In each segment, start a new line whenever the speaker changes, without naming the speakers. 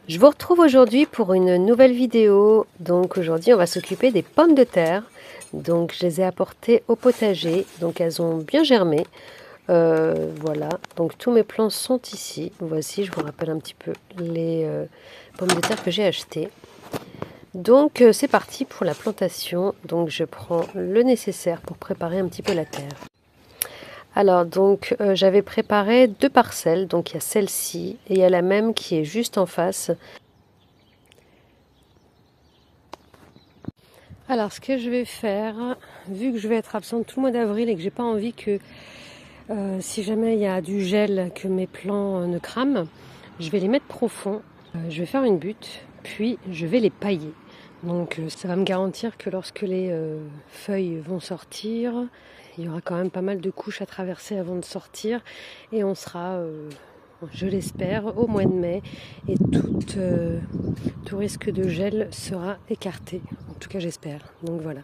Je vous retrouve aujourd'hui pour une nouvelle vidéo. Donc aujourd'hui on va s'occuper des pommes de terre. Donc je les ai apportées au potager, donc elles ont bien germé. Voilà, donc tous mes plants sont ici. Voici, je vous rappelle un petit peu les pommes de terre que j'ai achetées. Donc c'est parti pour la plantation. Donc je prends le nécessaire pour préparer un petit peu la terre. Alors donc j'avais préparé 2 parcelles, donc il y a celle-ci et il y a la même qui est juste en face. Alors ce que je vais faire, vu que je vais être absente tout le mois d'avril et que j'ai pas envie que si jamais il y a du gel que mes plants ne crament, je vais les mettre profond. Je vais faire une butte, puis je vais les pailler. Donc ça va me garantir que lorsque les feuilles vont sortir, il y aura quand même pas mal de couches à traverser avant de sortir et on sera, je l'espère, au mois de mai et tout risque de gel sera écarté. En tout cas j'espère. Donc voilà.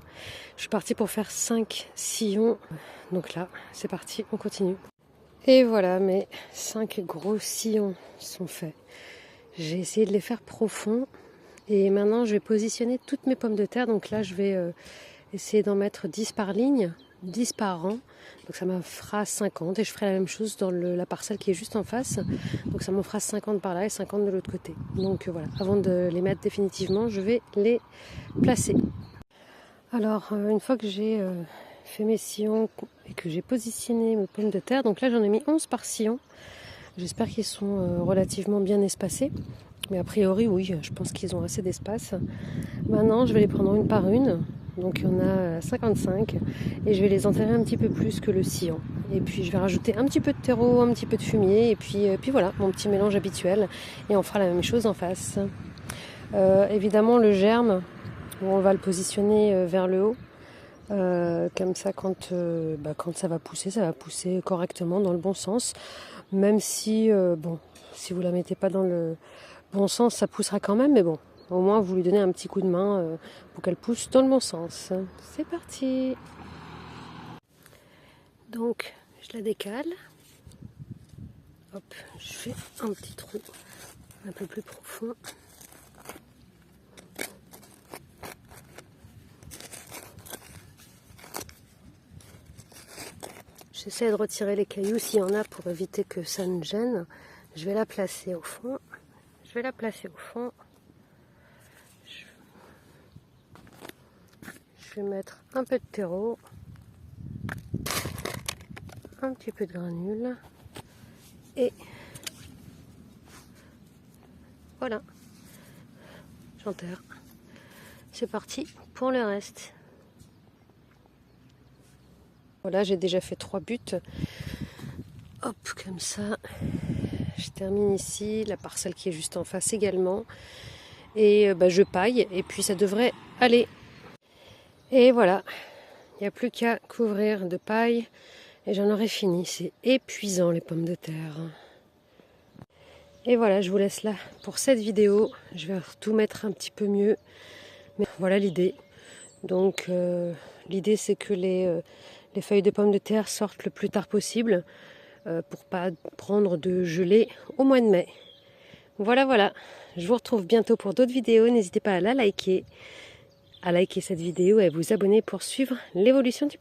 Je suis partie pour faire 5 sillons. Donc là, c'est parti, on continue. Et voilà, mes 5 gros sillons sont faits. J'ai essayé de les faire profonds. Et maintenant, je vais positionner toutes mes pommes de terre. Donc là, je vais essayer d'en mettre 10 par ligne, 10 par rang. Donc ça me fera 50. Et je ferai la même chose dans la parcelle qui est juste en face. Donc ça m'en fera 50 par là et 50 de l'autre côté. Donc voilà, avant de les mettre définitivement, je vais les placer. Alors, une fois que j'ai fait mes sillons et que j'ai positionné mes pommes de terre, donc là j'en ai mis 11 par sillon. J'espère qu'ils sont relativement bien espacés. Mais a priori, oui, je pense qu'ils ont assez d'espace. Maintenant, je vais les prendre une par une. Donc, il y en a 55. Et je vais les enterrer un petit peu plus que le sillon. Et puis, je vais rajouter un petit peu de terreau, un petit peu de fumier. Et puis voilà, mon petit mélange habituel. Et on fera la même chose en face. Évidemment, le germe, on va le positionner vers le haut. Comme ça, quand ça va pousser correctement dans le bon sens. Même si, si vous la mettez pas dans le bon sens, ça poussera quand même, mais bon, au moins vous lui donnez un petit coup de main pour qu'elle pousse dans le bon sens. C'est parti. Donc, je la décale. Hop, je fais un petit trou un peu plus profond. J'essaie de retirer les cailloux s'il y en a pour éviter que ça ne gêne. Je vais la placer au fond. Je vais mettre un peu de terreau, un petit peu de granules et voilà, j'enterre. C'est parti pour le reste. Voilà, j'ai déjà fait 3 buts. Hop, comme ça. Je termine ici, la parcelle qui est juste en face également. Et je paille et puis ça devrait aller. Et voilà, il n'y a plus qu'à couvrir de paille et j'en aurai fini. C'est épuisant les pommes de terre. Et voilà, je vous laisse là pour cette vidéo. Je vais tout mettre un petit peu mieux. Mais voilà l'idée. Donc l'idée c'est que les feuilles de pommes de terre sortent le plus tard possible pour pas prendre de gelée au mois de mai. Voilà. Je vous retrouve bientôt pour d'autres vidéos. N'hésitez pas à la liker cette vidéo et à vous abonner pour suivre l'évolution du